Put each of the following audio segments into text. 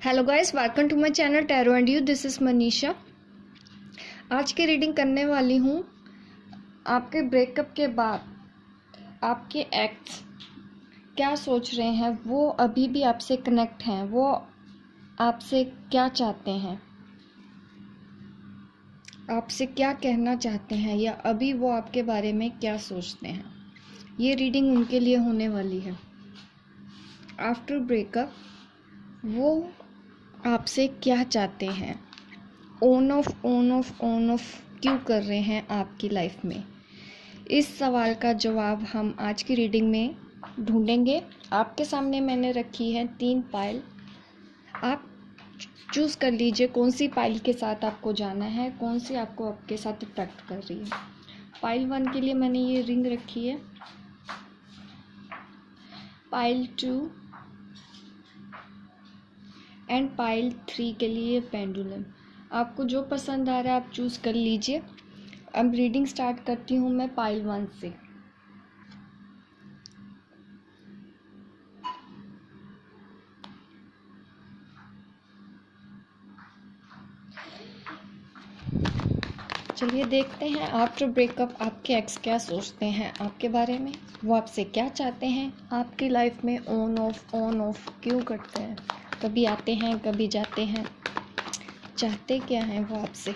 Hello guys, welcome to my channel tarot and you. This is Manisha. आज की reading करने वाली हूँ। आपके ब्रेकअप के बाद आपके एक्स क्या सोच रहे हैं, वो अभी भी आपसे कनेक्ट हैं, वो आपसे क्या चाहते हैं, आपसे क्या कहना चाहते हैं, या अभी वो आपके बारे में क्या सोचते हैं। ये रीडिंग उनके लिए होने वाली है। आफ्टर ब्रेकअप वो आपसे क्या चाहते हैं, ऑन ऑफ क्यों कर रहे हैं आपकी लाइफ में। इस सवाल का जवाब हम आज की रीडिंग में ढूंढेंगे। आपके सामने मैंने रखी है 3 पाइल। आप चूज़ कर लीजिए कौन सी पाइल के साथ आपको जाना है, कौन सी आपको आपके साथ अट्रैक्ट कर रही है। पाइल 1 के लिए मैंने ये रिंग रखी है, पाइल 2 एंड पाइल 3 के लिए पेंडुलम। आपको जो पसंद आ रहा है आप चूज़ कर लीजिए। अब रीडिंग स्टार्ट करती हूँ मैं पाइल 1 से। चलिए देखते हैं आफ्टर ब्रेकअप आपके एक्स क्या सोचते हैं आपके बारे में, वो आपसे क्या चाहते हैं, आपकी लाइफ में ऑन ऑफ क्यों करते हैं, कभी आते हैं कभी जाते हैं, चाहते क्या हैं वो आपसे।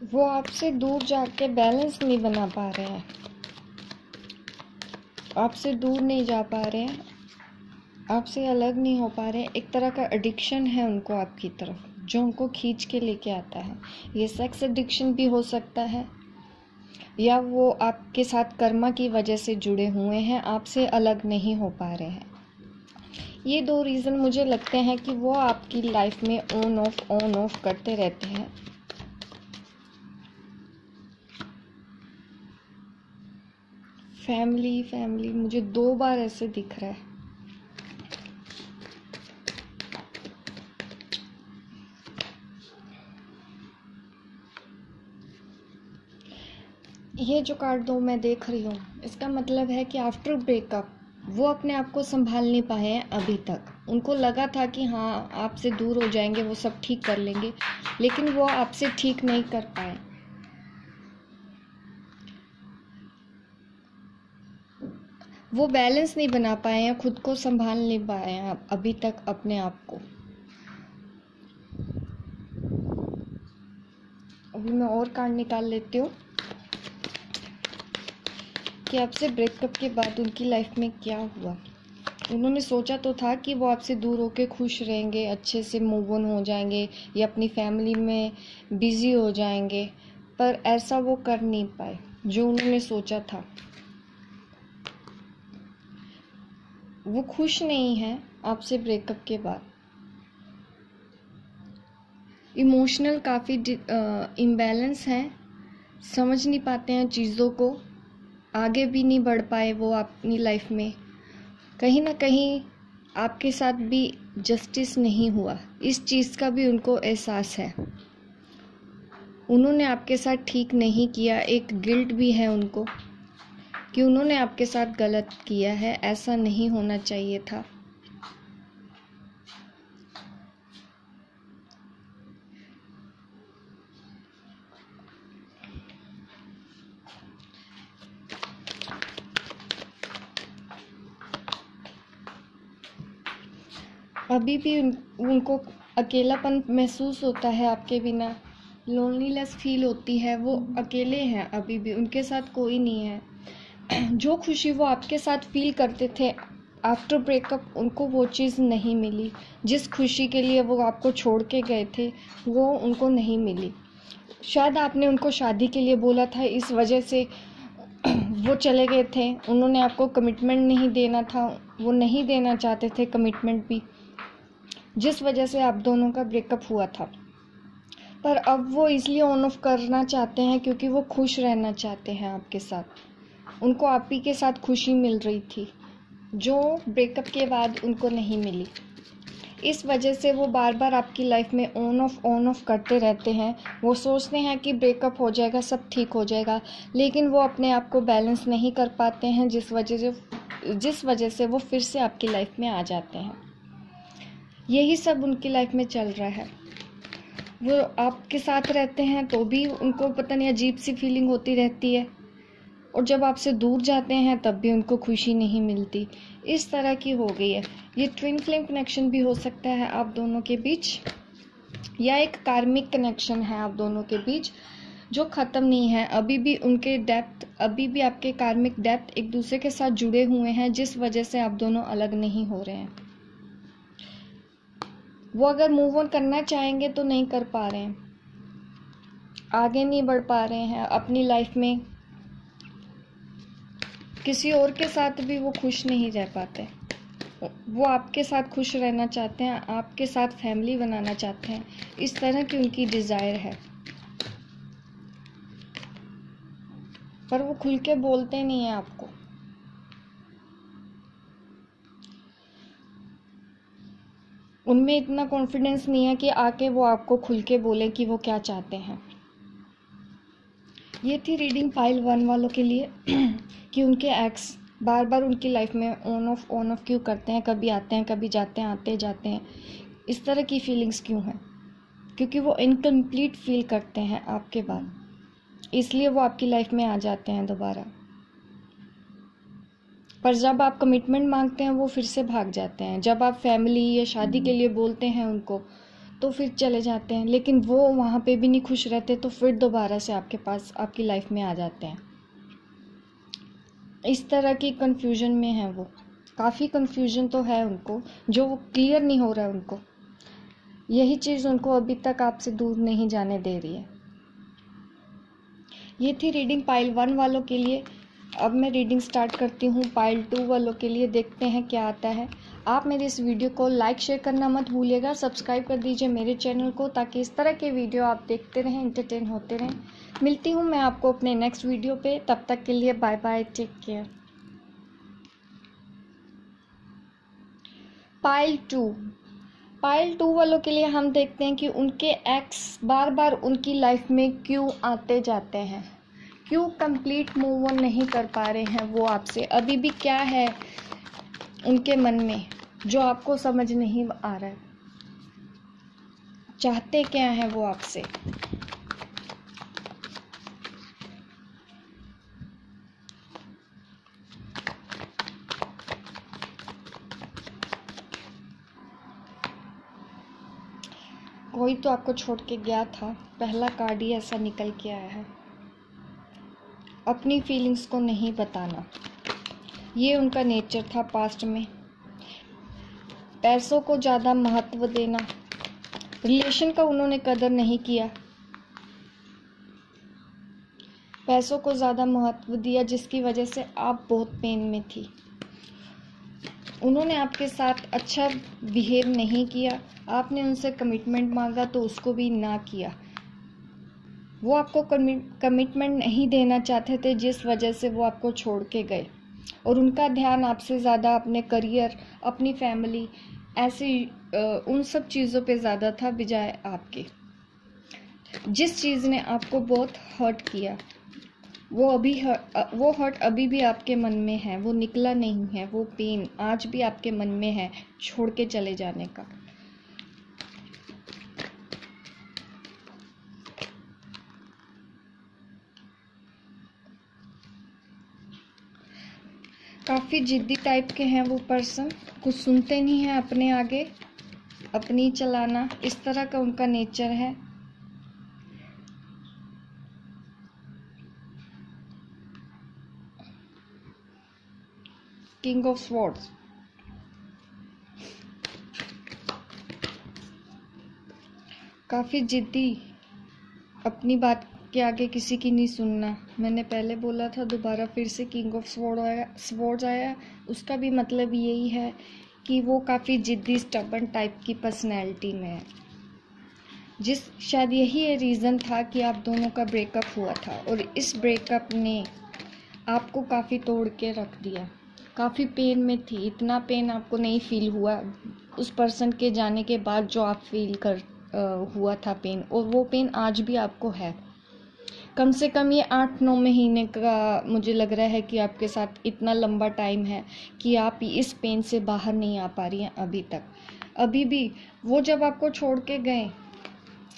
वो आपसे दूर जाके बैलेंस नहीं बना पा रहे हैं, आपसे दूर नहीं जा पा रहे हैं, आपसे अलग नहीं हो पा रहे हैं। एक तरह का एडिक्शन है उनको आपकी तरफ, जो उनको खींच के लेके आता है। ये सेक्स एडिक्शन भी हो सकता है, या वो आपके साथ कर्मा की वजह से जुड़े हुए हैं, आपसे अलग नहीं हो पा रहे हैं। ये 2 रीज़न मुझे लगते हैं कि वो आपकी लाइफ में ऑन ऑफ करते रहते हैं। फैमिली मुझे 2 बार ऐसे दिख रहा है। ये जो कार्ड 2 मैं देख रही हूँ, इसका मतलब है कि आफ्टर ब्रेकअप वो अपने आप को संभाल नहीं पाए हैं अभी तक। उनको लगा था कि हाँ आपसे दूर हो जाएंगे, वो सब ठीक कर लेंगे, लेकिन वो आपसे ठीक नहीं कर पाए। वो बैलेंस नहीं बना पाए हैं, खुद को संभाल नहीं पाए हैं अभी तक अपने आप को। अभी मैं और कार्ड निकाल लेती हूँ कि आपसे ब्रेकअप के बाद उनकी लाइफ में क्या हुआ। उन्होंने सोचा तो था कि वो आपसे दूर होके खुश रहेंगे, अच्छे से मूव ऑन हो जाएंगे या अपनी फैमिली में बिजी हो जाएंगे, पर ऐसा वो कर नहीं पाए जो उन्होंने सोचा था। वो खुश नहीं है आपसे ब्रेकअप के बाद। इमोशनल काफ़ी इम्बैलेंस हैं, समझ नहीं पाते हैं चीज़ों को, आगे भी नहीं बढ़ पाए वो अपनी लाइफ में। कहीं ना कहीं आपके साथ भी जस्टिस नहीं हुआ, इस चीज़ का भी उनको एहसास है। उन्होंने आपके साथ ठीक नहीं किया, एक गिल्ट भी है उनको कि उन्होंने आपके साथ गलत किया है, ऐसा नहीं होना चाहिए था। अभी भी उनको अकेलापन महसूस होता है आपके बिना, लोनलीनेस फील होती है, वो अकेले हैं, अभी भी उनके साथ कोई नहीं है। जो खुशी वो आपके साथ फील करते थे आफ्टर ब्रेकअप, उनको वो चीज़ नहीं मिली। जिस खुशी के लिए वो आपको छोड़ के गए थे वो उनको नहीं मिली। शायद आपने उनको शादी के लिए बोला था, इस वजह से वो चले गए थे। उन्होंने आपको कमिटमेंट नहीं देना था, वो नहीं देना चाहते थे कमिटमेंट भी, जिस वजह से आप दोनों का ब्रेकअप हुआ था। पर अब वो इसलिए ऑन ऑफ करना चाहते हैं क्योंकि वो खुश रहना चाहते हैं आपके साथ। उनको आप ही के साथ खुशी मिल रही थी, जो ब्रेकअप के बाद उनको नहीं मिली। इस वजह से वो बार बार आपकी लाइफ में ऑन ऑफ करते रहते हैं। वो सोचते हैं कि ब्रेकअप हो जाएगा, सब ठीक हो जाएगा, लेकिन वो अपने आप को बैलेंस नहीं कर पाते हैं, जिस वजह से वो फिर से आपकी लाइफ में आ जाते हैं। यही सब उनकी लाइफ में चल रहा है। वो आपके साथ रहते हैं तो भी उनको पता नहीं अजीब सी फीलिंग होती रहती है, और जब आपसे दूर जाते हैं तब भी उनको खुशी नहीं मिलती। इस तरह की हो गई है। ये ट्विन फ्लेम कनेक्शन भी हो सकता है आप दोनों के बीच, या एक कार्मिक कनेक्शन है आप दोनों के बीच जो ख़त्म नहीं है। अभी भी आपके कार्मिक डेप्थ एक दूसरे के साथ जुड़े हुए हैं, जिस वजह से आप दोनों अलग नहीं हो रहे हैं। वो अगर मूव ऑन करना चाहेंगे तो नहीं कर पा रहे हैं, आगे नहीं बढ़ पा रहे हैं अपनी लाइफ में। किसी और के साथ भी वो खुश नहीं रह पाते। वो आपके साथ खुश रहना चाहते हैं, आपके साथ फैमिली बनाना चाहते हैं। इस तरह की उनकी डिज़ायर है, पर वो खुल के बोलते नहीं हैं आपको। उनमें इतना कॉन्फिडेंस नहीं है कि आके वो आपको खुल के बोले कि वो क्या चाहते हैं। ये थी रीडिंग पाइल 1 वालों के लिए कि उनके एक्स बार बार उनकी लाइफ में ऑन ऑफ क्यों करते हैं, कभी आते हैं कभी जाते हैं, आते जाते हैं। इस तरह की फीलिंग्स क्यों हैं? क्योंकि वो इनकम्प्लीट फील करते हैं आपके बाद, इसलिए वो आपकी लाइफ में आ जाते हैं दोबारा। पर जब आप कमिटमेंट मांगते हैं वो फिर से भाग जाते हैं। जब आप फैमिली या शादी के लिए बोलते हैं उनको तो फिर चले जाते हैं, लेकिन वो वहाँ पे भी नहीं खुश रहते, तो फिर दोबारा से आपके पास आपकी लाइफ में आ जाते हैं। इस तरह की कन्फ्यूजन में है वो। काफ़ी कन्फ्यूजन तो है उनको, जो वो क्लियर नहीं हो रहा है उनको। यही चीज़ उनको अभी तक आपसे दूर नहीं जाने दे रही है। ये थी रीडिंग पाइल 1 वालों के लिए। अब मैं रीडिंग स्टार्ट करती हूँ पाइल 2 वालों के लिए। देखते हैं क्या आता है। आप मेरे इस वीडियो को लाइक शेयर करना मत भूलिएगा। सब्सक्राइब कर दीजिए मेरे चैनल को, ताकि इस तरह के वीडियो आप देखते रहें, एंटरटेन होते रहें। मिलती हूँ मैं आपको अपने नेक्स्ट वीडियो पे। तब तक के लिए bye bye, take care. Pile 2 वालों के लिए हम देखते हैं कि उनके एक्स बार बार उनकी लाइफ में क्यों आते जाते हैं, क्यों कंप्लीट मूव ऑन नहीं कर पा रहे हैं वो आपसे। अभी भी क्या है उनके मन में जो आपको समझ नहीं आ रहा है, चाहते क्या है वो आपसे। कोई तो आपको छोड़ के गया था। पहला कार्ड ही ऐसा निकल के आया है। अपनी फीलिंग्स को नहीं बताना, ये उनका नेचर था पास्ट में। पैसों को ज़्यादा महत्व देना, रिलेशन का उन्होंने कदर नहीं किया। पैसों को ज़्यादा महत्व दिया, जिसकी वजह से आप बहुत पेन में थी। उन्होंने आपके साथ अच्छा बिहेव नहीं किया। आपने उनसे कमिटमेंट मांगा तो उसको भी ना किया। वो आपको कमिटमेंट नहीं देना चाहते थे, जिस वजह से वो आपको छोड़ के गए। और उनका ध्यान आपसे ज़्यादा अपने करियर, अपनी फैमिली, ऐसी उन सब चीज़ों पे ज़्यादा था बजाय आपके। जिस चीज़ ने आपको बहुत हर्ट किया, वो हर्ट अभी भी आपके मन में है, वो निकला नहीं है। वो पेन आज भी आपके मन में है, छोड़ के चले जाने का। काफ़ी जिद्दी टाइप के हैं वो पर्सन, कुछ सुनते नहीं हैं अपने आगे, अपनी चलाना, इस तरह का उनका नेचर है। किंग ऑफ स्वॉर्ड्स, काफ़ी जिद्दी, अपनी बात के आगे किसी की नहीं सुनना। मैंने पहले बोला था, दोबारा फिर से किंग ऑफ स्वॉर्ड्स आया। उसका भी मतलब यही है कि वो काफ़ी जिद्दी, स्टबर्न टाइप की पर्सनैलिटी में है। शायद यही रीज़न था कि आप दोनों का ब्रेकअप हुआ था, और इस ब्रेकअप ने आपको काफ़ी तोड़ के रख दिया, काफ़ी पेन में थी। इतना पेन आपको नहीं फील हुआ उस पर्सन के जाने के बाद जो आप फील कर हुआ था पेन, और वो पेन आज भी आपको है। कम से कम ये 8-9 महीने का मुझे लग रहा है कि आपके साथ इतना लंबा टाइम है कि आप इस पेन से बाहर नहीं आ पा रही हैं अभी तक। अभी भी वो जब आपको छोड़ के गए,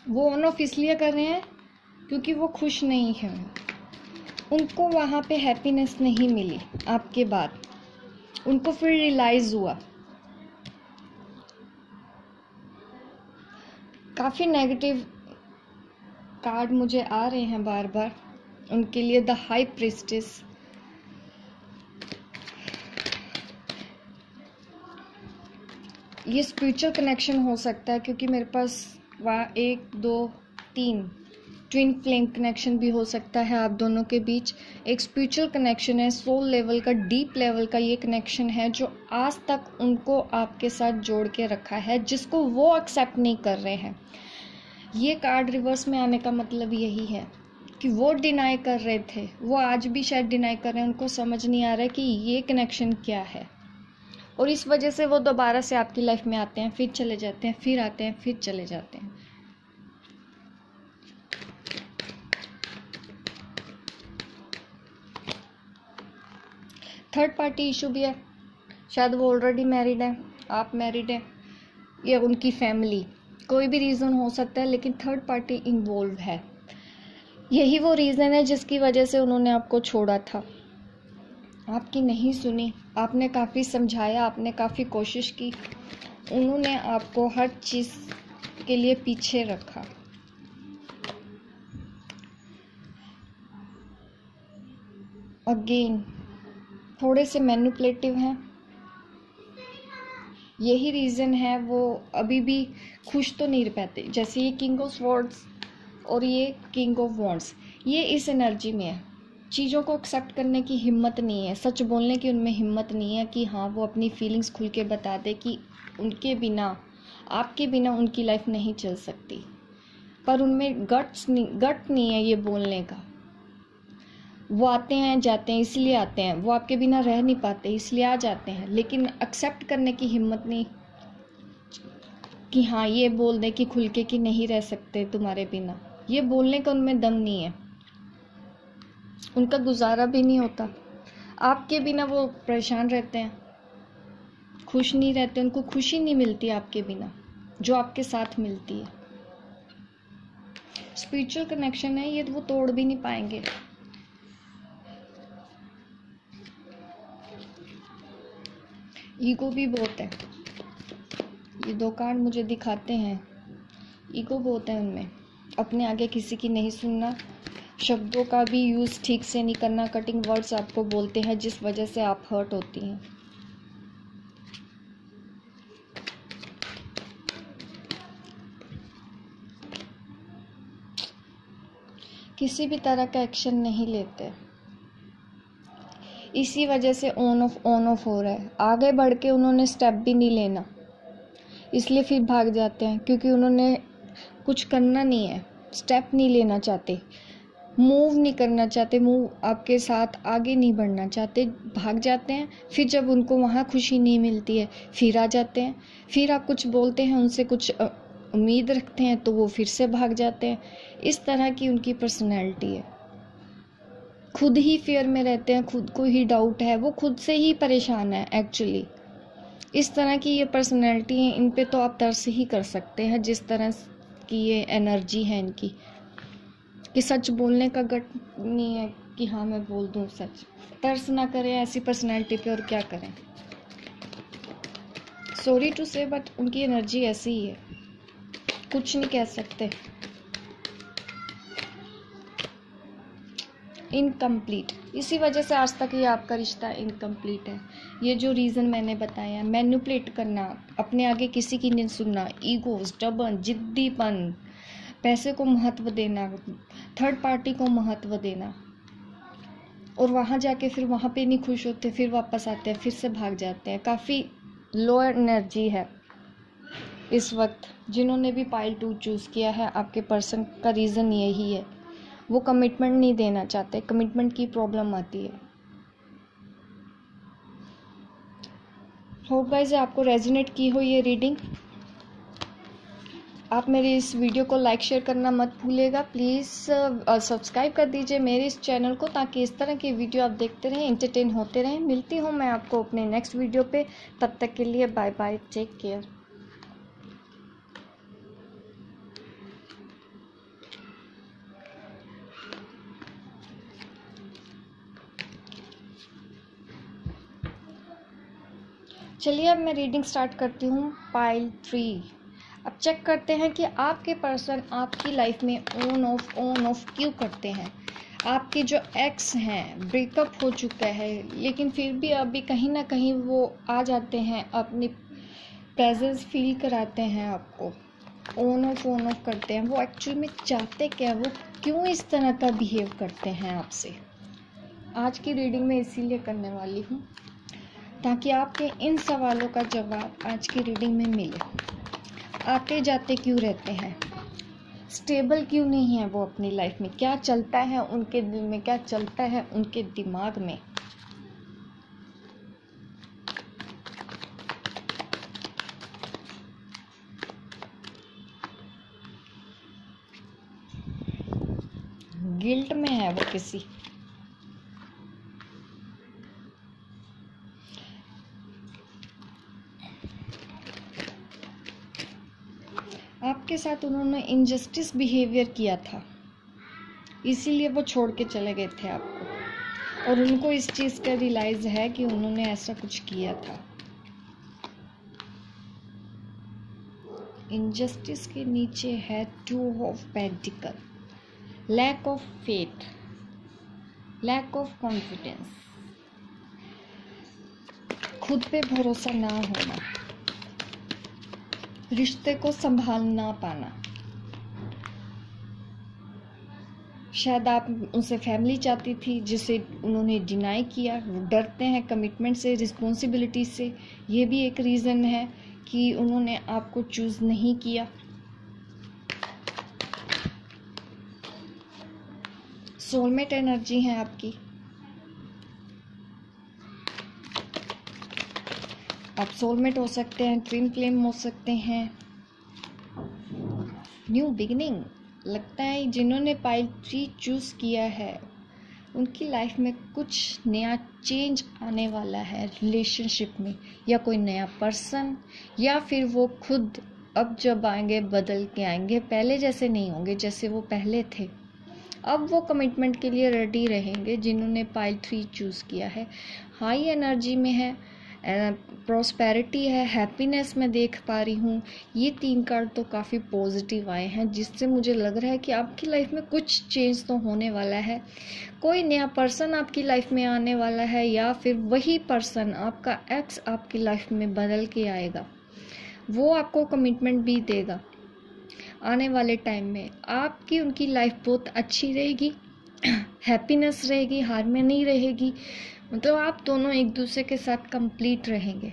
वो ऑन ऑफ इसलिए कर रहे हैं क्योंकि वो खुश नहीं है, उनको वहाँ पे हैप्पीनेस नहीं मिली आपके बाद। उनको फिर रियलाइज़ हुआ। काफ़ी नेगेटिव कार्ड मुझे आ रहे हैं बार बार उनके लिए। द हाई प्रीस्टेस, ये स्पिरिचुअल कनेक्शन हो सकता है क्योंकि मेरे पास 1 2 3 ट्विन फ्लेम कनेक्शन भी हो सकता है आप दोनों के बीच। एक स्पिरिचुअल कनेक्शन है, सोल लेवल का, डीप लेवल का ये कनेक्शन है जो आज तक उनको आपके साथ जोड़ के रखा है, जिसको वो एक्सेप्ट नहीं कर रहे हैं। ये कार्ड रिवर्स में आने का मतलब यही है कि वो डिनाई कर रहे थे, वो आज भी शायद डिनाई कर रहे हैं। उनको समझ नहीं आ रहा है कि ये कनेक्शन क्या है, और इस वजह से वो दोबारा से आपकी लाइफ में आते हैं, फिर चले जाते हैं, फिर आते हैं, फिर चले जाते हैं। थर्ड पार्टी इशू भी है। शायद वो ऑलरेडी मैरिड है, आप मैरिड है, या उनकी फैमिली, कोई भी रीज़न हो सकता है, लेकिन थर्ड पार्टी इन्वॉल्व है। यही वो रीज़न है जिसकी वजह से उन्होंने आपको छोड़ा था। आपकी नहीं सुनी, आपने काफ़ी समझाया, आपने काफ़ी कोशिश की, उन्होंने आपको हर चीज़ के लिए पीछे रखा। अगेन थोड़े से मैनिपुलेटिव हैं। यही रीज़न है वो अभी भी खुश तो नहीं रह पाते। जैसे ये किंग ऑफ स्वॉर्ड्स और ये किंग ऑफ वॉन्ड्स, ये इस एनर्जी में है। चीज़ों को एक्सेप्ट करने की हिम्मत नहीं है, सच बोलने की उनमें हिम्मत नहीं है कि हाँ वो अपनी फीलिंग्स खुल के बता दे कि उनके बिना, आपके बिना उनकी लाइफ नहीं चल सकती। पर उनमें गट नहीं है ये बोलने का। वो आते हैं जाते हैं इसलिए आते हैं, वो आपके बिना रह नहीं पाते इसलिए आ जाते हैं, लेकिन एक्सेप्ट करने की हिम्मत नहीं कि हाँ ये बोल दे कि खुल के कि नहीं रह सकते तुम्हारे बिना। ये बोलने का उनमें दम नहीं है, उनका गुजारा भी नहीं होता। आपके बिना वो परेशान रहते हैं, खुश नहीं रहते, उनको खुशी नहीं मिलती आपके बिना जो आपके साथ मिलती है। स्पिरिचुअल कनेक्शन है ये, वो तोड़ भी नहीं पाएंगे। ईगो भी बहुत है, ये 2 कार्ड मुझे दिखाते हैं। ईगो बहुत है उनमें, अपने आगे किसी की नहीं सुनना, शब्दों का भी यूज़ ठीक से नहीं करना, कटिंग वर्ड्स आपको बोलते हैं जिस वजह से आप हर्ट होती हैं। किसी भी तरह का एक्शन नहीं लेते, इसी वजह से ऑन ऑफ हो रहा है। आगे बढ़ के उन्होंने स्टेप भी नहीं लेना, इसलिए फिर भाग जाते हैं क्योंकि उन्होंने कुछ करना नहीं है, स्टेप नहीं लेना चाहते, मूव नहीं करना चाहते, मूव आपके साथ आगे नहीं बढ़ना चाहते, भाग जाते हैं। फिर जब उनको वहाँ खुशी नहीं मिलती है फिर आ जाते हैं, फिर आप कुछ बोलते हैं, उनसे कुछ उम्मीद रखते हैं तो वो फिर से भाग जाते हैं। इस तरह की उनकी पर्सनैलिटी है। खुद ही फेयर में रहते हैं, खुद को ही डाउट है, वो खुद से ही परेशान है एक्चुअली। इस तरह की ये पर्सनैलिटी है, इन पे तो आप तरस ही कर सकते हैं जिस तरह की ये एनर्जी है इनकी, कि सच बोलने का गट नहीं है कि हाँ मैं बोल दूँ सच। तरस ना करें ऐसी पर्सनैलिटी पे, और क्या करें। सॉरी टू से बट उनकी एनर्जी ऐसी ही है, कुछ नहीं कह सकते। इनकम्प्लीट, इसी वजह से आज तक ये आपका रिश्ता इनकम्प्लीट है। ये जो रीज़न मैंने बताया, मैनिपुलेट करना, अपने आगे किसी की नहीं सुनना, ईगो, स्टबर्न, जिद्दीपन, पैसे को महत्व देना, थर्ड पार्टी को महत्व देना, और वहाँ जाके फिर वहाँ पे नहीं खुश होते, फिर वापस आते हैं, फिर से भाग जाते हैं। काफ़ी लो एनर्जी है इस वक्त। जिन्होंने भी पाइल 2 चूज़ किया है, आपके पर्सन का रीज़न यही है, वो कमिटमेंट नहीं देना चाहते, कमिटमेंट की प्रॉब्लम आती है। होप गाइस आपको रेजोनेट की हो ये रीडिंग। आप मेरे इस वीडियो को लाइक शेयर करना मत भूलिएगा। प्लीज़ सब्सक्राइब कर दीजिए मेरे इस चैनल को, ताकि इस तरह की वीडियो आप देखते रहें, एंटरटेन होते रहें। मिलती हूँ मैं आपको अपने नेक्स्ट वीडियो पे, तब तक के लिए बाय बाय, टेक केयर। चलिए अब मैं रीडिंग स्टार्ट करती हूँ। पाइल 3। अब चेक करते हैं कि आपके पर्सन आपकी लाइफ में ऑन ऑफ क्यों करते हैं। आपके जो एक्स हैं, ब्रेकअप हो चुका है, लेकिन फिर भी अभी कहीं ना कहीं वो आ जाते हैं, अपनी प्रेजेंस फील कराते हैं आपको, ऑन ऑफ करते हैं। वो एक्चुअल में चाहते क्या, वो क्यों इस तरह का बिहेव करते हैं आपसे। आज की रीडिंग में इसीलिए करने वाली हूँ, ताकि आपके इन सवालों का जवाब आज की रीडिंग में मिले। आते जाते क्यों रहते हैं, स्टेबल क्यों नहीं है वो अपनी लाइफ में, क्या चलता है उनके दिल में, क्या चलता है उनके दिमाग में। गिल्ट में है वो किसी, आपके साथ उन्होंने इनजस्टिस बिहेवियर किया था, इसीलिए वो छोड़ के चले गए थे आपको, और उनको इस चीज़ का रियलाइज है कि उन्होंने ऐसा कुछ किया था। इनजस्टिस के नीचे है 2 of pentacle, lack of faith, lack of confidence, खुद पे भरोसा ना होना, रिश्ते को संभाल ना पाना। शायद आप उनसे फैमिली चाहती थी, जिसे उन्होंने डिनाई किया। वो डरते हैं कमिटमेंट से, रिस्पॉन्सिबिलिटी से। ये भी एक रीज़न है कि उन्होंने आपको चूज़ नहीं किया। सोलमेट एनर्जी है आपकी। आप सोलमेट हो सकते हैं, ट्विन फ्लेम हो सकते हैं, न्यू बिगिनिंग। लगता है जिन्होंने पाइल 3 चूज़ किया है, उनकी लाइफ में कुछ नया चेंज आने वाला है रिलेशनशिप में, या कोई नया पर्सन, या फिर वो खुद अब जब आएंगे बदल के आएंगे, पहले जैसे नहीं होंगे जैसे वो पहले थे। अब वो कमिटमेंट के लिए रेडी रहेंगे जिन्होंने पाइल 3 चूज़ किया है। हाई एनर्जी में है, प्रॉस्पेरिटी है, हैप्पीनेस मैं देख पा रही हूँ। ये 3 कार्ड तो काफ़ी पॉजिटिव आए हैं, जिससे मुझे लग रहा है कि आपकी लाइफ में कुछ चेंज तो होने वाला है। कोई नया पर्सन आपकी लाइफ में आने वाला है, या फिर वही पर्सन, आपका एक्स, आपकी लाइफ में बदल के आएगा। वो आपको कमिटमेंट भी देगा आने वाले टाइम में। आपकी उनकी लाइफ बहुत अच्छी रहेगी, हैप्पीनेस रहेगी, हार्मनी रहेगी। मतलब आप दोनों एक दूसरे के साथ कंप्लीट रहेंगे।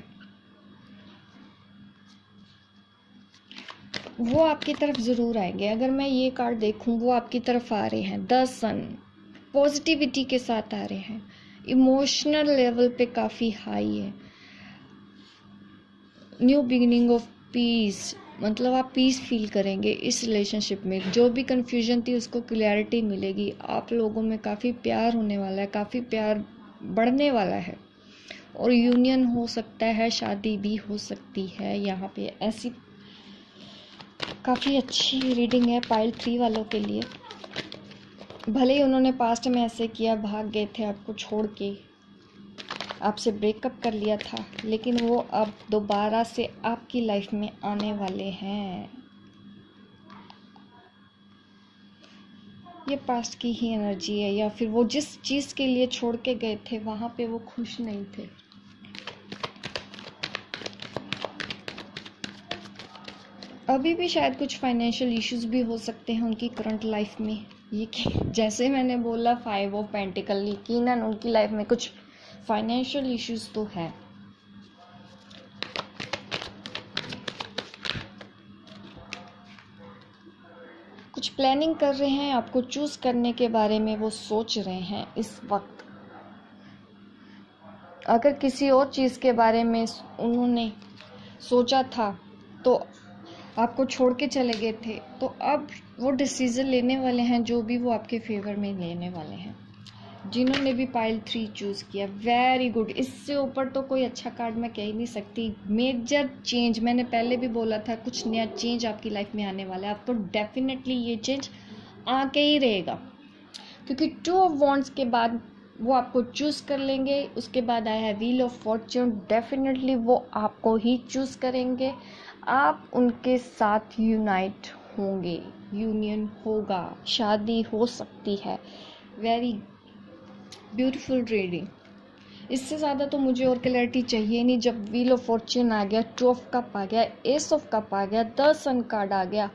वो आपकी तरफ ज़रूर आएंगे। अगर मैं ये कार्ड देखूं, वो आपकी तरफ आ रहे हैं। 10 सन पॉजिटिविटी के साथ आ रहे हैं, इमोशनल लेवल पे काफ़ी हाई है। न्यू बिगिनिंग ऑफ पीस, मतलब आप पीस फील करेंगे इस रिलेशनशिप में। जो भी कन्फ्यूजन थी उसको क्लैरिटी मिलेगी। आप लोगों में काफ़ी प्यार होने वाला है, काफ़ी प्यार बढ़ने वाला है, और यूनियन हो सकता है, शादी भी हो सकती है। यहाँ पे ऐसी काफ़ी अच्छी रीडिंग है पाइल 3 वालों के लिए। भले ही उन्होंने पास्ट में ऐसे किया, भाग गए थे आपको छोड़ के, आपसे ब्रेकअप कर लिया था, लेकिन वो अब दोबारा से आपकी लाइफ में आने वाले हैं। ये पास्ट की ही एनर्जी है, या फिर वो जिस चीज़ के लिए छोड़ के गए थे वहाँ पे वो खुश नहीं थे। अभी भी शायद कुछ फाइनेंशियल इश्यूज भी हो सकते हैं उनकी करंट लाइफ में। ये जैसे मैंने बोला 5 ऑफ पेंटिकल, यकीनन उनकी लाइफ में कुछ फाइनेंशियल इश्यूज तो है। कुछ प्लानिंग कर रहे हैं, आपको चूज करने के बारे में वो सोच रहे हैं इस वक्त। अगर किसी और चीज़ के बारे में उन्होंने सोचा था तो आपको छोड़ के चले गए थे, तो अब वो डिसीज़न लेने वाले हैं जो भी वो आपके फेवर में लेने वाले हैं। जिन्होंने भी पाइल 3 चूज़ किया, वेरी गुड। इससे ऊपर तो कोई अच्छा कार्ड मैं कह ही नहीं सकती। मेजर चेंज, मैंने पहले भी बोला था कुछ नया चेंज आपकी लाइफ में आने वाला है। आपको डेफिनेटली ये चेंज आके ही रहेगा, क्योंकि 2 ऑफ वॉन्ड्स के बाद वो आपको चूज़ कर लेंगे। उसके बाद आया है व्हील ऑफ फॉर्च्यून, डेफिनेटली वो आपको ही चूज़ करेंगे। आप उनके साथ यूनाइट होंगे, यूनियन होगा, शादी हो सकती है। Very beautiful reading. इससे ज़्यादा तो मुझे और क्लैरिटी चाहिए नहीं। जब व्हील ऑफ फॉर्च्यून आ गया, 2 ऑफ कप आ गया, एस ऑफ कप आ गया, द सन कार्ड आ गया,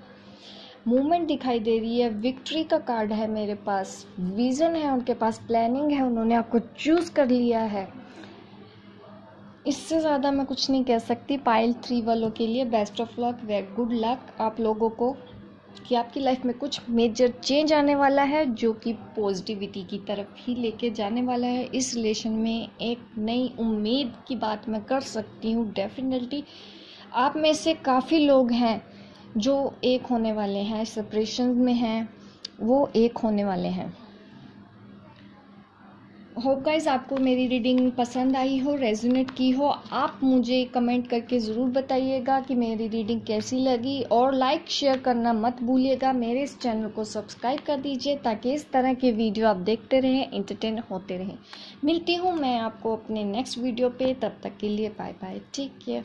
मूवमेंट दिखाई दे रही है, विक्ट्री का कार्ड है मेरे पास, विजन है उनके पास, प्लानिंग है, उन्होंने आपको चूज कर लिया है। इससे ज़्यादा मैं कुछ नहीं कह सकती। पाइल 3 वालों के लिए best of luck, way good luck आप लोगों को, कि आपकी लाइफ में कुछ मेजर चेंज आने वाला है जो कि पॉजिटिविटी की तरफ ही लेके जाने वाला है। इस रिलेशन में एक नई उम्मीद की बात मैं कर सकती हूँ। डेफिनेटली आप में से काफ़ी लोग हैं जो एक होने वाले हैं, सेपरेशन में हैं, वो एक होने वाले हैं। होप गाइस आपको मेरी रीडिंग पसंद आई हो, रेजोनेट की हो। आप मुझे कमेंट करके ज़रूर बताइएगा कि मेरी रीडिंग कैसी लगी, और लाइक शेयर करना मत भूलिएगा। मेरे इस चैनल को सब्सक्राइब कर दीजिए ताकि इस तरह के वीडियो आप देखते रहें, एंटरटेन होते रहें। मिलती हूँ मैं आपको अपने नेक्स्ट वीडियो पे, तब तक के लिए बाय बाय, टेक केयर।